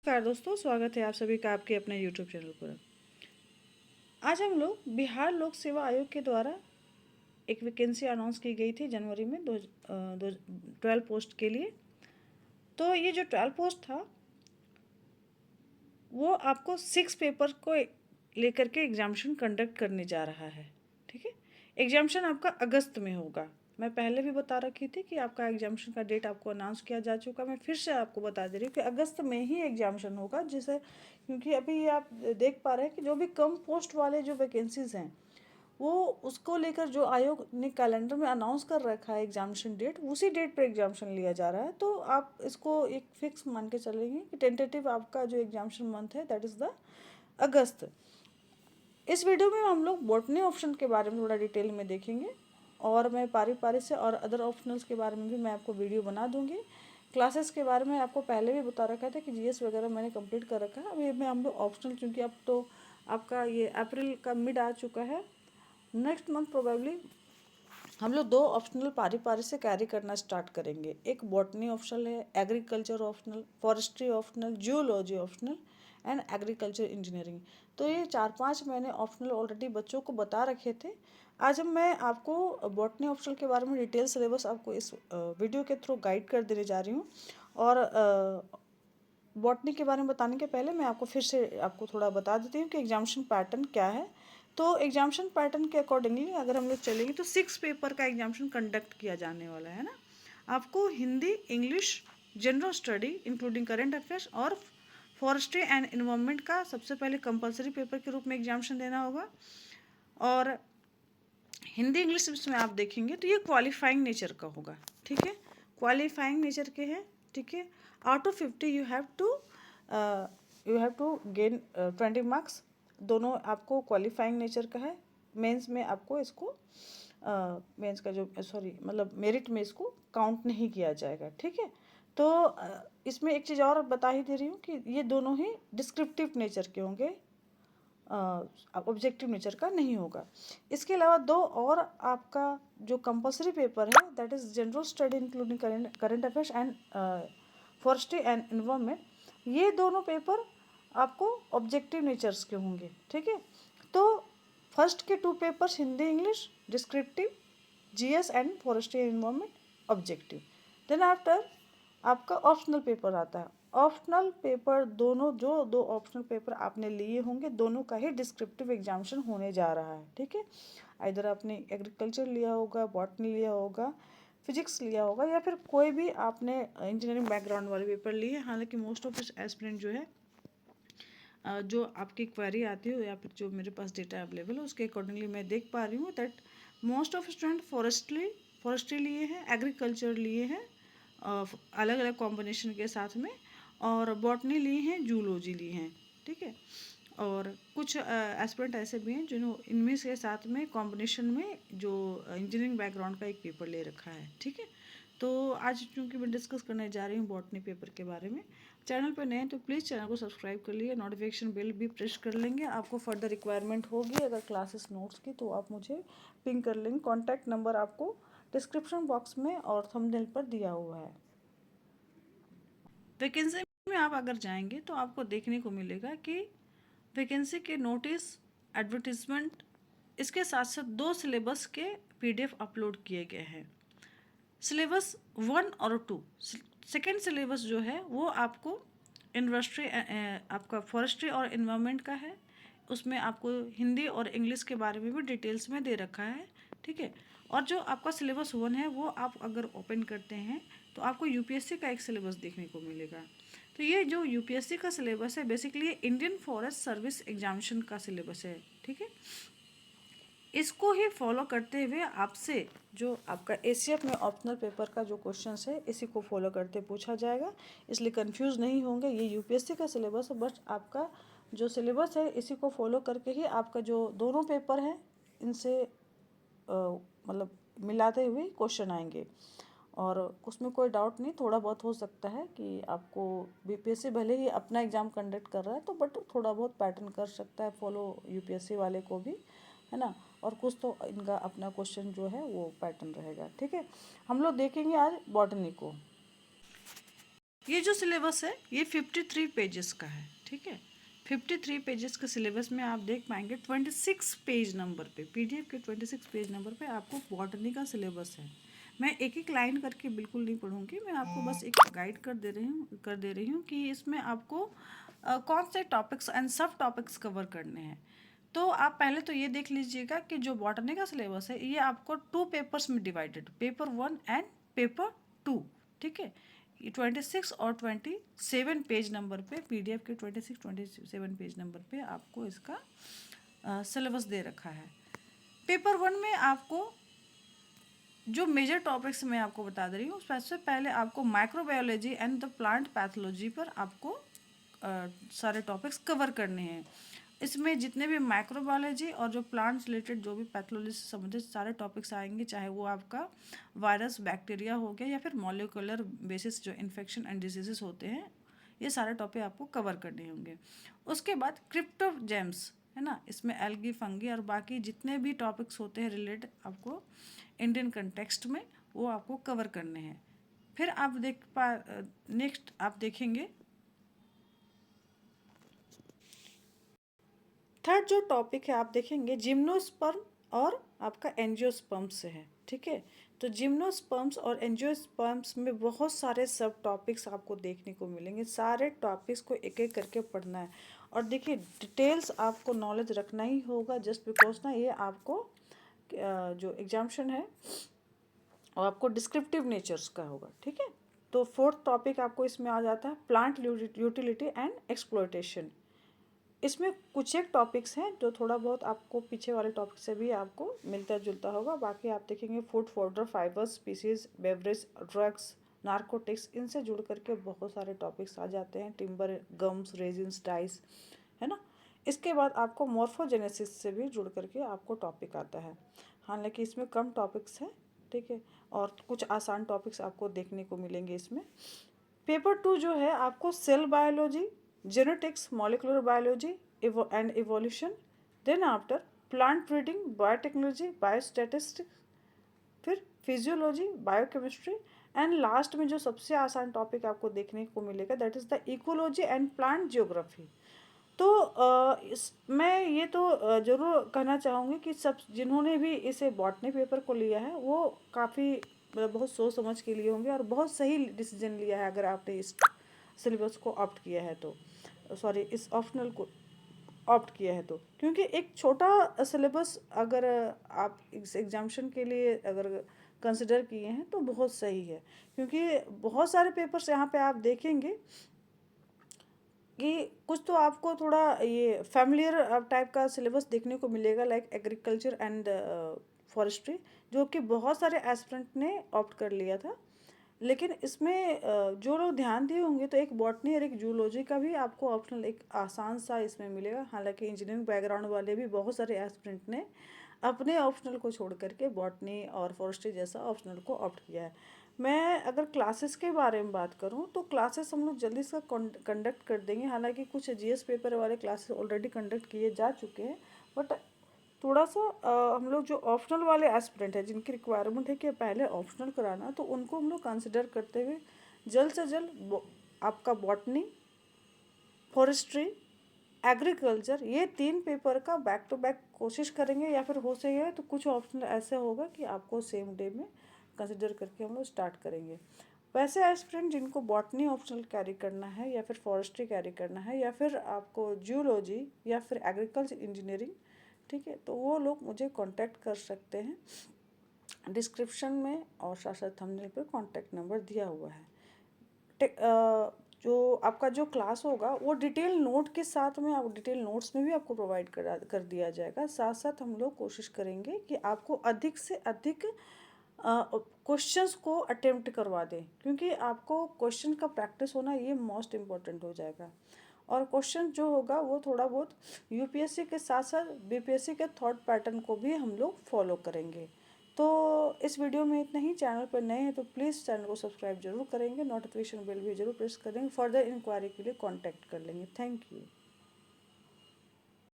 नमस्कार दोस्तों, स्वागत है आप सभी का आपके अपने YouTube चैनल पर। आज हम लोग बिहार लोक सेवा आयोग के द्वारा एक वैकेंसी अनाउंस की गई थी जनवरी में 12 पोस्ट के लिए। तो ये जो 12 पोस्ट था वो आपको 6 पेपर को लेकर के एग्जामिनेशन कंडक्ट करने जा रहा है। ठीक है, एग्जामिनेशन आपका अगस्त में होगा। मैं पहले भी बता रखी थी कि आपका एग्जामिनेशन का डेट आपको अनाउंस किया जा चुका। मैं फिर से आपको बता दे रही हूँ कि अगस्त में ही एग्जामिनेशन होगा, जिसे क्योंकि अभी ये आप देख पा रहे हैं कि जो भी कम पोस्ट वाले जो वैकेंसीज़ हैं वो उसको लेकर जो आयोग ने कैलेंडर में अनाउंस कर रखा है एग्जामिनेशन डेट, उसी डेट पर एग्जामिनेशन लिया जा रहा है। तो आप इसको एक फिक्स मान के चलेंगे कि टेंटेटिव आपका जो एग्जामिनेशन मंथ है दैट इज़ द अगस्त। इस वीडियो में हम लोग बॉटनी ऑप्शन के बारे में थोड़ा डिटेल में देखेंगे और मैं पारी पारी से और अदर ऑप्शनल्स के बारे में भी मैं आपको वीडियो बना दूंगी। क्लासेस के बारे में आपको पहले भी बता रखा था कि जीएस वगैरह मैंने कंप्लीट कर रखा है। अभी में हम लोग ऑप्शनल, क्योंकि अब तो आपका ये अप्रैल का मिड आ चुका है, नेक्स्ट मंथ प्रोबेबली हम लोग 2 ऑप्शनल पारी पारी से कैरी करना स्टार्ट करेंगे। एक बॉटनी ऑप्शनल है, agriculture optional, forestry optional, geology optional and agriculture engineering. तो ये 4-5 मैंने ऑप्शनल ऑलरेडी बच्चों को बता रखे थे। आज मैं आपको बॉटनी ऑप्शनल के बारे में डिटेल सिलेबस आपको इस वीडियो के थ्रू गाइड कर देने जा रही हूँ। और बॉटनी के बारे में बताने के पहले मैं आपको फिर से आपको थोड़ा बता देती हूँ कि एग्जामिनेशन पैटर्न क्या है। तो एग्जामिनेशन पैटर्न के अकॉर्डिंगली अगर हम लोग चलेंगे तो 6 पेपर का एग्जामिनेशन कंडक्ट किया जाने वाला है ना। आपको Hindi, English, general study including current affairs और फॉरेस्ट्री एंड इन्वायरमेंट का सबसे पहले कंपलसरी पेपर के रूप में एग्जामिनेशन देना होगा। और हिंदी इंग्लिश में आप देखेंगे तो ये क्वालिफाइंग नेचर का होगा। ठीक है, क्वालिफाइंग नेचर के हैं। ठीक है, out of 50 you have to gain 20 marks. दोनों आपको क्वालिफाइंग नेचर का है। मेंस में आपको इसको मेंस का जो मतलब मेरिट में इसको काउंट नहीं किया जाएगा। ठीक है, तो इसमें एक चीज़ और बता ही दे रही हूँ कि ये दोनों ही डिस्क्रिप्टिव नेचर के होंगे, ऑब्जेक्टिव नेचर का नहीं होगा। इसके अलावा 2 और आपका जो कंपलसरी पेपर है that is general study including current affairs and forestry and environment. ये दोनों पेपर आपको ऑब्जेक्टिव नेचर्स के होंगे। ठीक है, तो फर्स्ट के 2 papers Hindi English descriptive, GS and forestry and environment objective. Then after आपका ऑप्शनल पेपर आता है। ऑप्शनल पेपर दोनों जो 2 ऑप्शनल पेपर आपने लिए होंगे दोनों का ही डिस्क्रिप्टिव एग्जामिनेशन होने जा रहा है। ठीक है, इधर आपने एग्रीकल्चर लिया होगा, बॉटनी लिया होगा, फिजिक्स लिया होगा या फिर कोई भी आपने इंजीनियरिंग बैकग्राउंड वाले पेपर लिए। हालांकि मोस्ट ऑफ एस्पिरेंट जो है जो आपकी क्वेरी आती है या फिर जो मेरे पास डेटा अवेलेबल है उसके अकॉर्डिंगली मैं देख पा रही हूँ that most of student forestry लिए हैं, एग्रीकल्चर लिए हैं अलग अलग कॉम्बिनेशन के साथ में, और बॉटनी लिए हैं, जूलॉजी लिए हैं। ठीक है, और कुछ एस्पिरेंट ऐसे भी हैं जिन्होंने इनमें से साथ में कॉम्बिनेशन में जो इंजीनियरिंग बैकग्राउंड का एक पेपर ले रखा है। ठीक है, तो आज चूँकि मैं डिस्कस करने जा रही हूँ बॉटनी पेपर के बारे में। चैनल पर नए हैं तो प्लीज़ चैनल को सब्सक्राइब कर लिए, नोटिफिकेशन बेल भी प्रेस कर लेंगे। आपको फर्दर रिक्वायरमेंट होगी अगर क्लासेस नोट्स की तो आप मुझे पिंग कर लेंगे। कॉन्टैक्ट नंबर आपको डिस्क्रिप्शन बॉक्स में और थंबनेल पर दिया हुआ है। वैकेंसी में आप अगर जाएंगे तो आपको देखने को मिलेगा कि वैकेंसी के नोटिस, एडवर्टीजमेंट, इसके साथ साथ 2 सिलेबस के पीडीएफ अपलोड किए गए हैं। सिलेबस 1 और 2। सेकेंड सिलेबस जो है वो आपको इंडस्ट्री आपका फॉरेस्ट्री और इन्वायरमेंट का है। उसमें आपको हिंदी और इंग्लिश के बारे में भी डिटेल्स में दे रखा है। ठीक है, और जो आपका सिलेबस 1 है वो आप अगर ओपन करते हैं तो आपको यूपीएससी का एक सिलेबस देखने को मिलेगा। तो ये जो यूपीएससी का सिलेबस है basically Indian forest service examination का सिलेबस है। ठीक है, इसको ही फॉलो करते हुए आपसे जो आपका एसीएफ में ऑप्शनल पेपर का जो क्वेश्चंस है इसी को फॉलो करते पूछा जाएगा, इसलिए कंफ्यूज नहीं होंगे। ये यूपीएससी का सिलेबस है, बट आपका जो सिलेबस है इसी को फॉलो करके ही आपका जो दोनों पेपर हैं इनसे मतलब मिलाते हुए क्वेश्चन आएंगे। और उसमें कोई डाउट नहीं, थोड़ा बहुत हो सकता है कि आपको बीपीएससी भले ही अपना एग्ज़ाम कंडक्ट कर रहा है तो बट थोड़ा बहुत पैटर्न कर सकता है फॉलो यूपीएससी वाले को भी, है ना। और कुछ तो इनका अपना क्वेश्चन जो है वो पैटर्न रहेगा। ठीक है, हम लोग देखेंगे आज बॉटनी को। ये जो सिलेबस है ये 53 पेजेस का है, ठीक है। 53 पेजेस के सिलेबस में आप देख पाएंगे 26 पेज नंबर पे, पीडीएफ के 26 पेज नंबर पे आपको बॉटनी का सिलेबस है। मैं एक एक लाइन करके बिल्कुल नहीं पढ़ूंगी, मैं आपको बस एक गाइड कर दे रही हूँ कि इसमें आपको कौन से टॉपिक्स एंड सब टॉपिक्स कवर करने हैं। तो आप पहले तो ये देख लीजिएगा कि जो बॉटनी का सिलेबस है ये आपको 2 पेपर्स में डिवाइडेड, पेपर 1 एंड पेपर 2, ठीक है। 26 और 27 पेज नंबर पे, पीडीएफ के 27 पेज नंबर पे आपको इसका सिलेबस दे रखा है। पेपर 1 में आपको जो मेजर टॉपिक्स मैं आपको बता दे रही हूँ, सबसे पहले आपको microbiology and the plant pathology पर आपको सारे टॉपिक्स कवर करने हैं। इसमें जितने भी माइक्रोबायोलॉजी और जो प्लांट्स रिलेटेड जो भी पैथोलॉजी से संबंधित सारे टॉपिक्स आएंगे, चाहे वो आपका वायरस बैक्टीरिया हो गया या फिर मॉलिक्यूलर बेसिस जो इन्फेक्शन एंड डिजीजेस होते हैं, ये सारे टॉपिक आपको कवर करने होंगे। उसके बाद क्रिप्टोजेम्स है ना, इसमें एल्गी, फंगी और बाकी जितने भी टॉपिक्स होते हैं रिलेटेड आपको इंडियन कंटेक्स्ट में, वो आपको कवर करने हैं। फिर आप नेक्स्ट आप देखेंगे थर्ड जो टॉपिक है, आप देखेंगे जिम्नोस्पर्म और आपका एंजियोस्पर्म से है, ठीक है। तो जिम्नोस्पर्म्स और एंजियोस्पर्म्स में बहुत सारे सब टॉपिक्स आपको देखने को मिलेंगे, सारे टॉपिक्स को एक एक करके पढ़ना है। और देखिए डिटेल्स आपको नॉलेज रखना ही होगा, जस्ट बिकॉज ना ये आपको जो एग्जामिशन है और आपको डिस्क्रिप्टिव नेचर्स का होगा, ठीक है। तो फोर्थ टॉपिक आपको इसमें आ जाता है प्लांट यूटिलिटी एंड एक्सप्लॉयटेशन। इसमें कुछ एक टॉपिक्स हैं जो थोड़ा बहुत आपको पीछे वाले टॉपिक से भी आपको मिलता जुलता होगा, बाकी आप देखेंगे food folder, fibres, species, beverage, drugs, narcotics, इनसे जुड़ करके बहुत सारे टॉपिक्स आ जाते हैं, टिम्बर, गम्स, रेजिन्स, डाइस, है ना। इसके बाद आपको मॉर्फोजेनेसिस से भी जुड़ करके आपको टॉपिक आता है, हालांकि इसमें कम टॉपिक्स हैं, ठीक है, और कुछ आसान टॉपिक्स आपको देखने को मिलेंगे इसमें। पेपर 2 जो है आपको cell biology, genetics, molecular biology and evolution, then after plant breeding, biotechnology, biostatistics, फिर फिजियोलॉजी, बायोकेमिस्ट्री, एंड लास्ट में जो सबसे आसान टॉपिक आपको देखने को मिलेगा that is the ecology and plant geography. तो मैं ये तो ज़रूर कहना चाहूँगी कि सब जिन्होंने भी इसे बॉटनी पेपर को लिया है वो काफ़ी मतलब बहुत सोच समझ के लिए होंगे और बहुत सही डिसीजन लिया है अगर आपने इस सिलेबस को ऑप्ट किया है तो, सॉरी इस ऑप्शनल को ऑप्ट किया है तो, क्योंकि एक छोटा सिलेबस अगर आप इस एग्जामिशन के लिए अगर कंसिडर किए हैं तो बहुत सही है, क्योंकि बहुत सारे पेपर्स यहाँ पे आप देखेंगे कि कुछ तो आपको थोड़ा ये फैमिलियर टाइप का सिलेबस देखने को मिलेगा, लाइक एग्रीकल्चर एंड फॉरेस्ट्री, जो कि बहुत सारे एस्पिरेंट ने ऑप्ट कर लिया था। लेकिन इसमें जो लोग ध्यान दिए होंगे तो एक बॉटनी और एक जूलॉजी का भी आपको ऑप्शनल एक आसान सा इसमें मिलेगा, हालांकि इंजीनियरिंग बैकग्राउंड वाले भी बहुत सारे एस्पिरेंट ने अपने ऑप्शनल को छोड़ करके बॉटनी और फॉरेस्ट्री जैसा ऑप्शनल को ऑप्ट किया है। मैं अगर क्लासेस के बारे में बात करूं तो क्लासेस हम लोग जल्दी से कंडक्ट कर देंगे, हालांकि कुछ जीएस पेपर वाले क्लासेस ऑलरेडी कंडक्ट किए जा चुके हैं, बट थोड़ा सा हम लोग जो ऑप्शनल वाले एस्पिरेंट हैं जिनकी रिक्वायरमेंट है कि पहले ऑप्शनल कराना, तो उनको हम लोग कंसिडर करते हुए जल्द से जल्द आपका बॉटनी, फॉरेस्ट्री, एग्रीकल्चर, ये 3 पेपर का बैक टू बैक कोशिश करेंगे, या फिर हो सके तो कुछ ऑप्शनल ऐसे होगा कि आपको सेम डे में कंसिडर करके हम लोग स्टार्ट करेंगे। वैसे एस्पिरेंट जिनको बॉटनी ऑप्शनल कैरी करना है या फिर फॉरेस्ट्री कैरी करना है या फिर आपको जियोलॉजी या फिर एग्रीकल्चर इंजीनियरिंग, ठीक है, तो वो लोग मुझे कांटेक्ट कर सकते हैं, डिस्क्रिप्शन में और साथ साथ थंबनेल पे कांटेक्ट नंबर दिया हुआ है। जो आपका जो क्लास होगा वो डिटेल नोट के साथ में, आप डिटेल नोट्स में भी आपको प्रोवाइड कर दिया जाएगा। साथ साथ हम लोग कोशिश करेंगे कि आपको अधिक से अधिक क्वेश्चंस को अटेम्प्ट करवा दें, क्योंकि आपको क्वेश्चन का प्रैक्टिस होना ये मोस्ट इम्पॉर्टेंट हो जाएगा। और क्वेश्चन जो होगा वो थोड़ा बहुत यूपीएससी के साथ साथ बीपीएससी के थॉट पैटर्न को भी हम लोग फॉलो करेंगे। तो इस वीडियो में इतना ही। चैनल पर नए हैं तो प्लीज़ चैनल को सब्सक्राइब जरूर करेंगे, नोटिफिकेशन बेल भी जरूर प्रेस करेंगे, फर्दर इंक्वायरी के लिए कांटेक्ट कर लेंगे। Thank you.